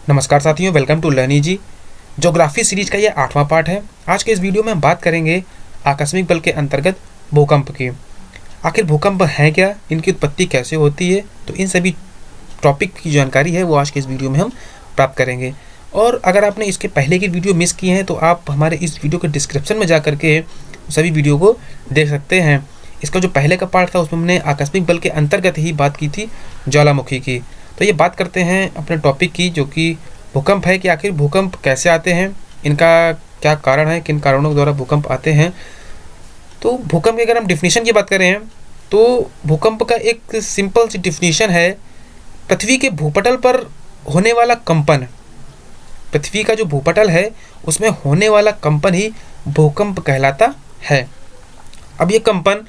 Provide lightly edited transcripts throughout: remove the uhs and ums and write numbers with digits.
नमस्कार साथियों, welcome to Learny ji. Geography series का ये 8वां पार्ट है। आज के इस वीडियो में हम बात करेंगे आकस्मिक बल के अंतर्गत भूकंप की। आखिर भूकंप है क्या, इनकी उत्पत्ति कैसे होती है, तो इन सभी टॉपिक की जानकारी है वो आज के इस वीडियो में हम प्राप्त करेंगे। और अगर आपने इसके पहले की वीडियो मिस की हैं तो आप हमारे इस वीडियो के डिस्क्रिप्शन में जा करके सभी वीडियो को देख सकते हैं। इसका जो पहले का पार्ट था उसमें हमने आकस्मिक बल के अंतर्गत ही बात की थी ज्वालामुखी की। तो ये बात करते हैं अपने टॉपिक की, जो कि भूकंप है कि आखिर भूकंप कैसे आते हैं, इनका क्या कारण है, किन कारणों के द्वारा भूकंप आते हैं। तो भूकंप की अगर हम डिफिनीशन की बात करें तो भूकंप का एक सिंपल सी डिफिनीशन है, पृथ्वी के भूपटल पर होने वाला कंपन। पृथ्वी का जो भूपटल है उसमें होने वाला कंपन ही भूकंप कहलाता है। अब ये कंपन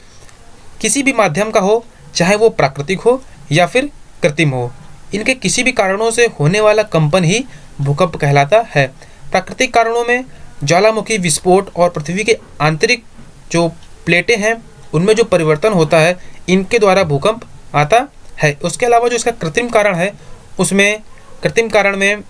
किसी भी माध्यम का हो, चाहे वो प्राकृतिक हो या फिर कृत्रिम हो, इनके किसी भी कारणों से होने वाला कंपन ही भूकंप कहलाता है। प्राकृतिक कारणों में ज्वालामुखी विस्फोट और पृथ्वी के आंतरिक जो प्लेटें हैं उनमें जो परिवर्तन होता है, इनके द्वारा भूकंप आता है। उसके अलावा जो इसका कृत्रिम कारण है, उसमें कृत्रिम कारण में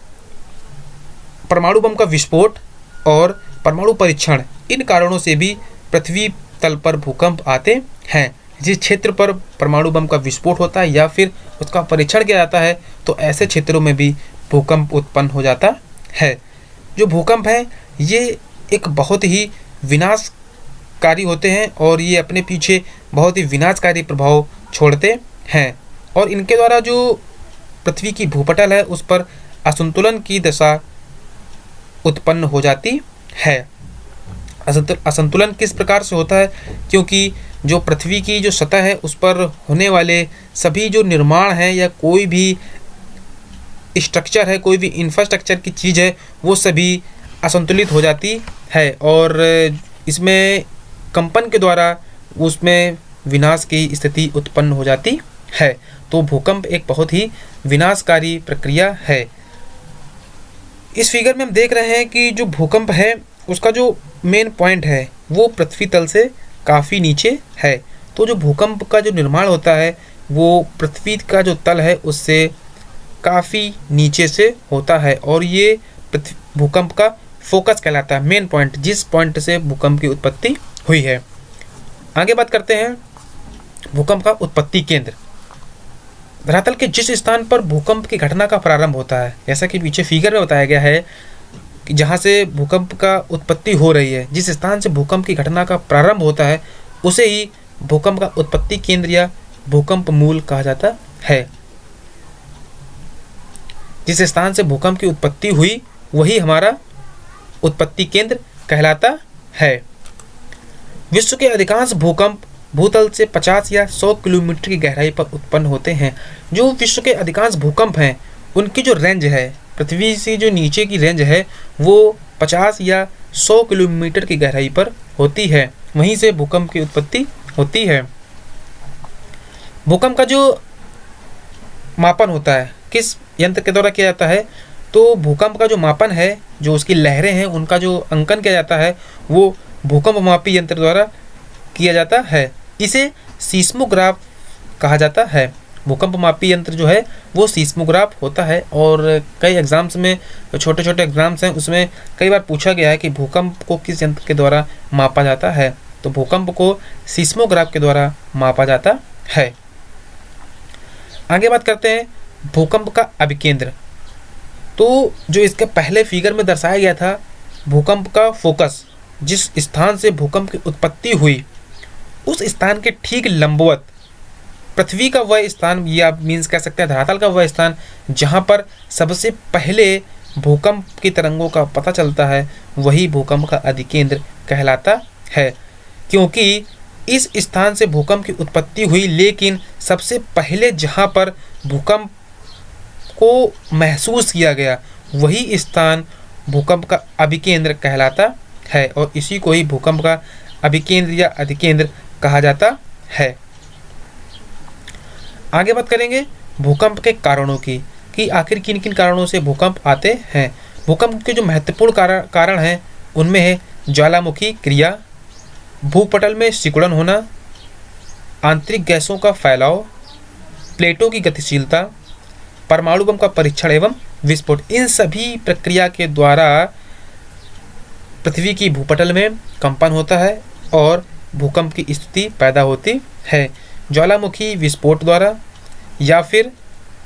परमाणु बम का विस्फोट और परमाणु परीक्षण, इन कारणों से भी पृथ्वी तल पर भूकंप आते हैं। जिस क्षेत्र पर परमाणु बम का विस्फोट होता है या फिर उसका परीक्षण किया जाता है तो ऐसे क्षेत्रों में भी भूकंप उत्पन्न हो जाता है। जो भूकंप है ये एक बहुत ही विनाशकारी होते हैं और ये अपने पीछे बहुत ही विनाशकारी प्रभाव छोड़ते हैं, और इनके द्वारा जो पृथ्वी की भूपटल है उस पर असंतुलन की दशा उत्पन्न हो जाती है। असंतुलन किस प्रकार से होता है, क्योंकि जो पृथ्वी की जो सतह है उस पर होने वाले सभी जो निर्माण है या कोई भी स्ट्रक्चर है, कोई भी इंफ्रास्ट्रक्चर की चीज़ है, वो सभी असंतुलित हो जाती है और इसमें कंपन के द्वारा उसमें विनाश की स्थिति उत्पन्न हो जाती है। तो भूकंप एक बहुत ही विनाशकारी प्रक्रिया है। इस फिगर में हम देख रहे हैं कि जो भूकंप है उसका जो मेन पॉइंट है वो पृथ्वी तल से काफ़ी नीचे है। तो जो भूकंप का जो निर्माण होता है वो पृथ्वी का जो तल है उससे काफ़ी नीचे से होता है, और ये भूकंप का फोकस कहलाता है, मेन पॉइंट, जिस पॉइंट से भूकंप की उत्पत्ति हुई है। आगे बात करते हैं भूकंप का उत्पत्ति केंद्र। धरातल के जिस स्थान पर भूकंप की घटना का प्रारंभ होता है, जैसा कि पीछे फिगर में बताया गया है कि जहाँ से भूकंप का उत्पत्ति हो रही है, जिस स्थान से भूकंप की घटना का प्रारंभ होता है उसे ही भूकंप का उत्पत्ति केंद्र या भूकंप मूल कहा जाता है। जिस स्थान से भूकंप की उत्पत्ति हुई वही हमारा उत्पत्ति केंद्र कहलाता है। विश्व के अधिकांश भूकंप भूतल से 50 या 100 किलोमीटर की गहराई पर उत्पन्न होते हैं। जो विश्व के अधिकांश भूकंप हैं उनकी जो रेंज है, पृथ्वी से जो नीचे की रेंज है वो 50 या 100 किलोमीटर की गहराई पर होती है, वहीं से भूकंप की उत्पत्ति होती है। भूकंप का जो मापन होता है किस यंत्र के द्वारा किया जाता है, तो भूकंप का जो मापन है, जो उसकी लहरें हैं उनका जो अंकन किया जाता है वो भूकंप मापी यंत्र द्वारा किया जाता है। इसे सीस्मोग्राफ कहा जाता है। भूकंप मापी यंत्र जो है वो सीस्मोग्राफ होता है, और कई एग्जाम्स में, छोटे छोटे एग्जाम्स हैं उसमें कई बार पूछा गया है कि भूकंप को किस यंत्र के द्वारा मापा जाता है, तो भूकंप को सीस्मोग्राफ के द्वारा मापा जाता है। आगे बात करते हैं भूकंप का अभिकेंद्र। तो जो इसके पहले फिगर में दर्शाया गया था, भूकंप का फोकस, जिस स्थान से भूकंप की उत्पत्ति हुई उस स्थान के ठीक लंबवत पृथ्वी का वह स्थान, या मीन्स कह सकते हैं धरातल का वह स्थान जहाँ पर सबसे पहले भूकंप की तरंगों का पता चलता है, वही भूकंप का अधिकेंद्र कहलाता है। क्योंकि इस स्थान से भूकंप की उत्पत्ति हुई, लेकिन सबसे पहले जहाँ पर भूकंप को महसूस किया गया वही स्थान भूकंप का अभिकेंद्र कहलाता है, और इसी को ही भूकंप का अभिकेंद्र या अधिकेंद्र कहा जाता है। आगे बात करेंगे भूकंप के कारणों की, कि आखिर किन किन कारणों से भूकंप आते हैं। भूकंप के जो महत्वपूर्ण कारण हैं उनमें है ज्वालामुखी क्रिया, भूपटल में सिकुड़न होना, आंतरिक गैसों का फैलाव, प्लेटों की गतिशीलता, परमाणु बम का परीक्षण एवं विस्फोट, इन सभी प्रक्रिया के द्वारा पृथ्वी की भूपटल में कंपन होता है और भूकंप की स्थिति पैदा होती है। ज्वालामुखी विस्फोट द्वारा या फिर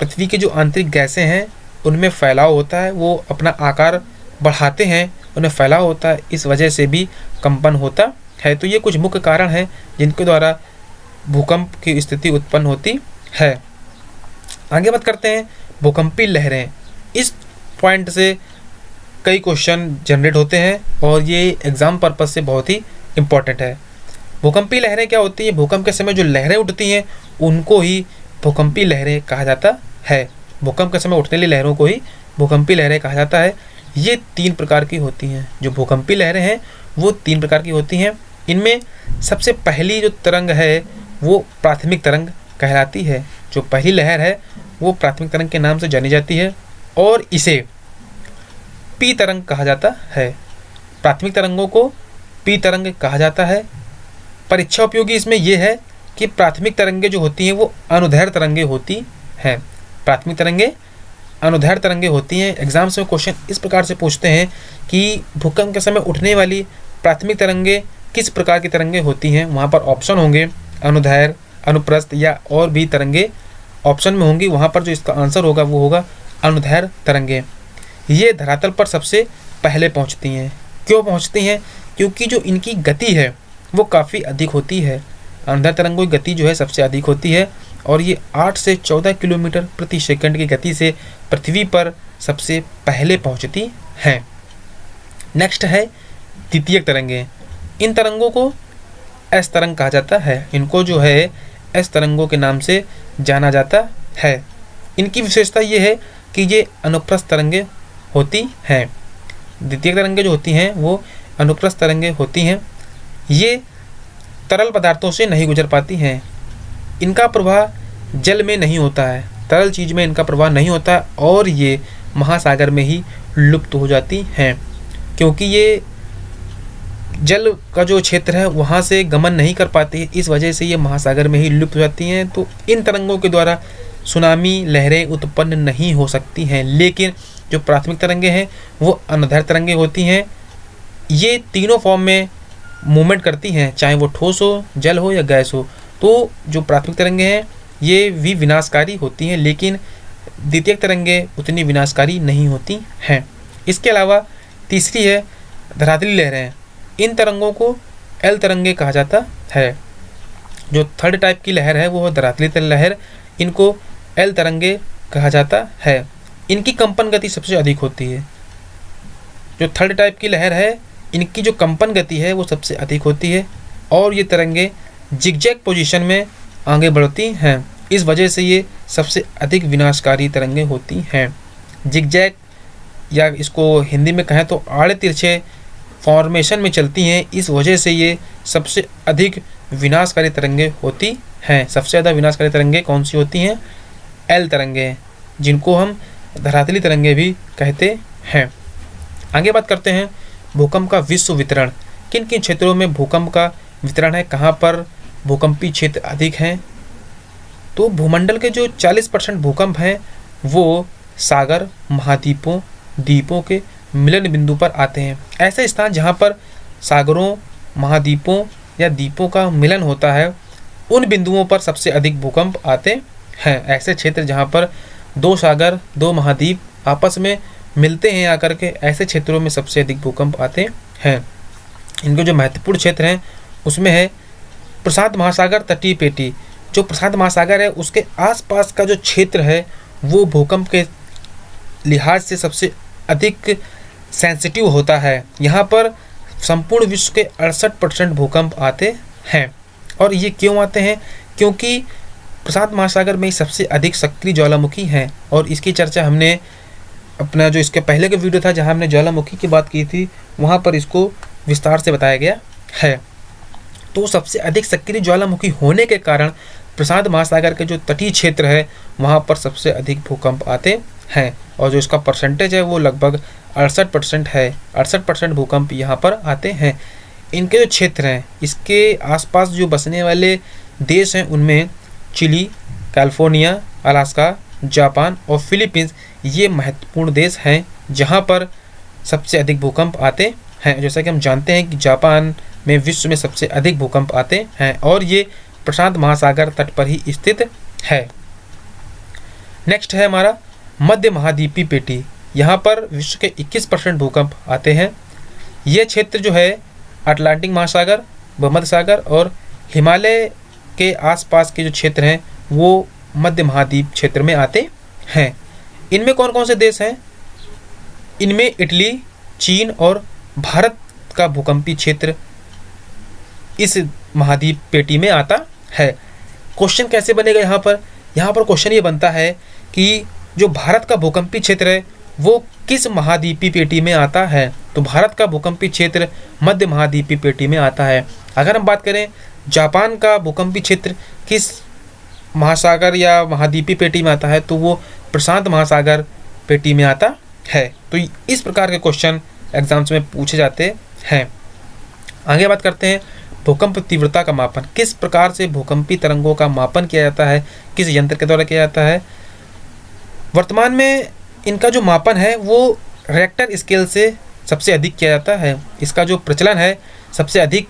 पृथ्वी के जो आंतरिक गैसें हैं उनमें फैलाव होता है, वो अपना आकार बढ़ाते हैं, उनमें फैलाव होता है, इस वजह से भी कंपन होता है। तो ये कुछ मुख्य कारण हैं जिनके द्वारा भूकंप की स्थिति उत्पन्न होती है। आगे बात करते हैं भूकंपी लहरें। इस पॉइंट से कई क्वेश्चन जनरेट होते हैं और ये एग्जाम पर्पज से बहुत ही इम्पोर्टेंट है। भूकंपी लहरें क्या होती है? भूकंप के समय जो लहरें उठती हैं उनको ही भूकंपी लहरें कहा जाता है। भूकंप के समय उठने वाली लहरों को ही भूकंपी लहरें कहा जाता है। ये 3 प्रकार की होती हैं। जो भूकंपी लहरें हैं वो 3 प्रकार की होती हैं। इनमें सबसे पहली जो तरंग है वो प्राथमिक तरंग कहलाती है। जो पहली लहर है वो प्राथमिक तरंग के नाम से जानी जाती है और इसे पी तरंग कहा जाता है। प्राथमिक तरंगों को पी तरंग कहा जाता है। परीक्षा उपयोगी इसमें यह है कि प्राथमिक तरंगे जो होती हैं वो अनुदैर्घ्य तरंगे होती हैं। प्राथमिक तरंगे अनुदैर्घ्य तरंगे होती हैं। एग्जाम्स में क्वेश्चन इस प्रकार से पूछते हैं कि भूकंप के समय उठने वाली प्राथमिक तरंगे किस प्रकार की तरंगे होती हैं। वहाँ पर ऑप्शन होंगे अनुदैर्घ्य, अनुप्रस्थ या और भी तरंगे ऑप्शन में होंगी। वहाँ पर जो इसका आंसर होगा वो होगा अनुदैर्घ्य तरंगे। ये धरातल पर सबसे पहले पहुँचती हैं। क्यों पहुँचती हैं? क्योंकि जो इनकी गति है वो काफ़ी अधिक होती है। अनुदैर्घ्य तरंगों की गति जो है सबसे अधिक होती है और ये 8 से 14 किलोमीटर प्रति सेकंड की गति से पृथ्वी पर सबसे पहले पहुंचती हैं। नेक्स्ट है द्वितीयक तरंगे। इन तरंगों को एस तरंग कहा जाता है। इनको जो है एस तरंगों के नाम से जाना जाता है। इनकी विशेषता ये है कि ये अनुप्रस्थ तरंगे होती हैं। द्वितीयक तरंगे जो होती हैं वो अनुप्रस्थ तरंगे होती हैं। ये तरल पदार्थों से नहीं गुजर पाती हैं। इनका प्रवाह जल में नहीं होता है, तरल चीज़ में इनका प्रवाह नहीं होता और ये महासागर में ही लुप्त हो जाती हैं। क्योंकि ये जल का जो क्षेत्र है वहाँ से गमन नहीं कर पाती है, इस वजह से ये महासागर में ही लुप्त हो जाती हैं। तो इन तरंगों के द्वारा सुनामी लहरें उत्पन्न नहीं हो सकती हैं। लेकिन जो प्राथमिक तरंगे हैं वो अनुदैर्घ्य तरंगे होती हैं। ये तीनों फॉर्म में मूवमेंट करती हैं, चाहे वो ठोस हो, जल हो या गैस हो। तो जो प्राथमिक तरंगे हैं ये भी विनाशकारी होती हैं, लेकिन द्वितीयक तरंगे उतनी विनाशकारी नहीं होती हैं। इसके अलावा तीसरी है धरातली लहरें। इन तरंगों को एल तरंगे कहा जाता है। जो थर्ड टाइप की लहर है वो है धरातली लहर, इनको एल तरंगे कहा जाता है। इनकी कंपन गति सबसे अधिक होती है। जो थर्ड टाइप की लहर है इनकी जो कंपन गति है वो सबसे अधिक होती है और ये तरंगे जिगजैग पोजीशन में आगे बढ़ती हैं। इस वजह से ये सबसे अधिक विनाशकारी तरंगे होती हैं। जिगजैग या इसको हिंदी में कहें तो आड़े तिरछे फॉर्मेशन में चलती हैं, इस वजह से ये सबसे अधिक विनाशकारी तरंगे होती हैं। सबसे ज़्यादा विनाशकारी तरंगे कौन सी होती हैं? एल तरंगे, जिनको हम धरातली तरंगे भी कहते हैं। आगे बात करते हैं भूकंप का विश्व वितरण। किन किन क्षेत्रों में भूकंप का वितरण है, कहाँ पर भूकंपी क्षेत्र अधिक हैं? तो भूमंडल के जो 40% भूकंप हैं वो सागर, महाद्वीपों, द्वीपों के मिलन बिंदु पर आते हैं। ऐसे स्थान जहाँ पर सागरों, महाद्वीपों या द्वीपों का मिलन होता है उन बिंदुओं पर सबसे अधिक भूकंप आते हैं। ऐसे क्षेत्र जहाँ पर 2 सागर, 2 महाद्वीप आपस में मिलते हैं आकर के, ऐसे क्षेत्रों में सबसे अधिक भूकंप आते हैं। इनके जो महत्वपूर्ण क्षेत्र हैं उसमें है प्रशांत महासागर तटीय पेटी। जो प्रशांत महासागर है उसके आसपास का जो क्षेत्र है वो भूकंप के लिहाज से सबसे अधिक सेंसिटिव होता है। यहाँ पर संपूर्ण विश्व के 68% भूकंप आते हैं। और ये क्यों आते हैं? क्योंकि प्रशांत महासागर में सबसे अधिक सक्रिय ज्वालामुखी हैं और इसकी चर्चा हमने अपना जो इसके पहले का वीडियो था जहाँ हमने ज्वालामुखी की बात की थी वहाँ पर इसको विस्तार से बताया गया है। तो सबसे अधिक सक्रिय ज्वालामुखी होने के कारण प्रशांत महासागर के जो तटीय क्षेत्र है वहाँ पर सबसे अधिक भूकंप आते हैं और जो इसका परसेंटेज है वो लगभग 68% है। 68% भूकंप यहाँ पर आते हैं। इनके जो क्षेत्र हैं इसके आसपास जो बसने वाले देश हैं उनमें चिली, कैलिफोर्निया, अलास्का, जापान और फिलीपींस, ये महत्वपूर्ण देश हैं जहाँ पर सबसे अधिक भूकंप आते हैं। जैसा कि हम जानते हैं कि जापान में विश्व में सबसे अधिक भूकंप आते हैं और ये प्रशांत महासागर तट पर ही स्थित है। नेक्स्ट है हमारा मध्य महाद्वीपीय पेटी। यहाँ पर विश्व के 21% भूकंप आते हैं। ये क्षेत्र जो है अटलांटिक महासागर, भूमध्य सागर और हिमालय के आसपास के जो क्षेत्र हैं वो मध्य महाद्वीप क्षेत्र में आते हैं। इनमें कौन कौन से देश हैं? इनमें इटली, चीन और भारत का भूकंपीय क्षेत्र इस महाद्वीप पेटी में आता है। क्वेश्चन कैसे बनेगा यहाँ पर? यहाँ पर क्वेश्चन ये बनता है कि जो भारत का भूकंपीय क्षेत्र है वो किस महाद्वीपीय पेटी में आता है? तो भारत का भूकंपीय क्षेत्र मध्य महाद्वीपीय पेटी में आता है। अगर हम बात करें जापान का भूकंपीय क्षेत्र किस महासागर या महाद्वीपीय पेटी में आता है, तो वो प्रशांत महासागर पेटी में आता है। तो इस प्रकार के क्वेश्चन एग्जाम्स में पूछे जाते हैं। आगे बात करते हैं भूकंप तीव्रता का मापन। किस प्रकार से भूकंपीय तरंगों का मापन किया जाता है, किस यंत्र के द्वारा किया जाता है? वर्तमान में इनका जो मापन है वो रिएक्टर स्केल से सबसे अधिक किया जाता है। इसका जो प्रचलन है सबसे अधिक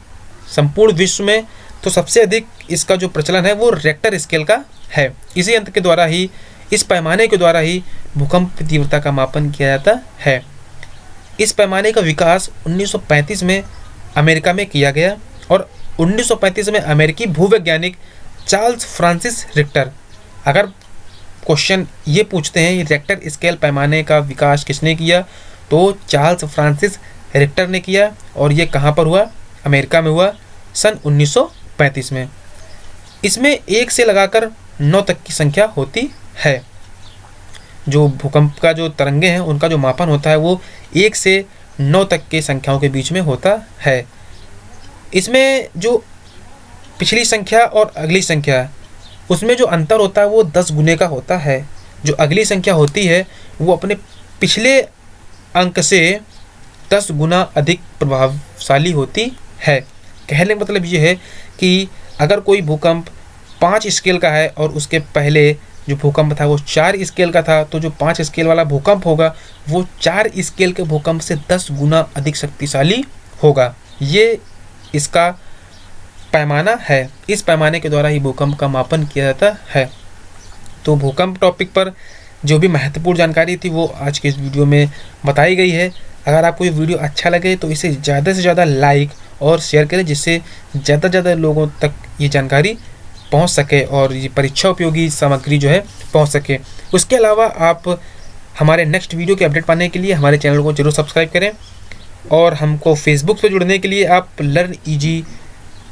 संपूर्ण विश्व में, तो सबसे अधिक इसका जो प्रचलन है वो रिएक्टर स्केल का है। इसी यंत्र के द्वारा ही, इस पैमाने के द्वारा ही भूकंप तीव्रता का मापन किया जाता है। इस पैमाने का विकास 1935 में अमेरिका में किया गया और 1935 में अमेरिकी भूवैज्ञानिक चार्ल्स फ्रांसिस रिक्टर, अगर क्वेश्चन ये पूछते हैं रिएक्टर स्केल पैमाने का विकास किसने किया, तो चार्ल्स फ्रांसिस रिक्टर ने किया। और ये कहाँ पर हुआ? अमेरिका में हुआ सन 1935 में। इसमें 1 से लगाकर 9 तक की संख्या होती है। जो भूकंप का जो तरंगे हैं उनका जो मापन होता है वो 1 से 9 तक के संख्याओं के बीच में होता है। इसमें जो पिछली संख्या और अगली संख्या, उसमें जो अंतर होता है वो 10 गुने का होता है। जो अगली संख्या होती है वो अपने पिछले अंक से 10 गुना अधिक प्रभावशाली होती है। कहने का मतलब ये है कि अगर कोई भूकंप 5 स्केल का है और उसके पहले जो भूकंप था वो 4 स्केल का था, तो जो 5 स्केल वाला भूकंप होगा वो 4 स्केल के भूकंप से 10 गुना अधिक शक्तिशाली होगा। ये इसका पैमाना है। इस पैमाने के द्वारा ही भूकंप का मापन किया जाता है। तो भूकंप टॉपिक पर जो भी महत्वपूर्ण जानकारी थी वो आज के इस वीडियो में बताई गई है। अगर आपको ये वीडियो अच्छा लगे तो इसे ज़्यादा से ज़्यादा लाइक और शेयर करें, जिससे ज़्यादा से ज़्यादा लोगों तक ये जानकारी पहुंच सके और ये परीक्षा उपयोगी सामग्री जो है पहुंच सके। उसके अलावा आप हमारे नेक्स्ट वीडियो के अपडेट पाने के लिए हमारे चैनल को जरूर सब्सक्राइब करें और हमको फेसबुक से जुड़ने के लिए आप लर्न ईजी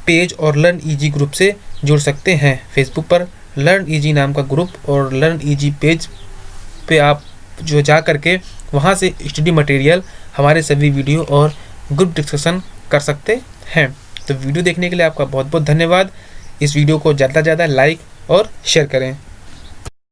पेज और लर्न ईजी ग्रुप से जुड़ सकते हैं। फेसबुक पर लर्न ईजी नाम का ग्रुप और लर्न ईजी पेज पे आप जो जा करके वहाँ से स्टडी मटेरियल, हमारे सभी वीडियो और ग्रुप डिस्कशन कर सकते हैं। तो वीडियो देखने के लिए आपका बहुत बहुत धन्यवाद। इस वीडियो को ज़्यादा से ज़्यादा लाइक और शेयर करें।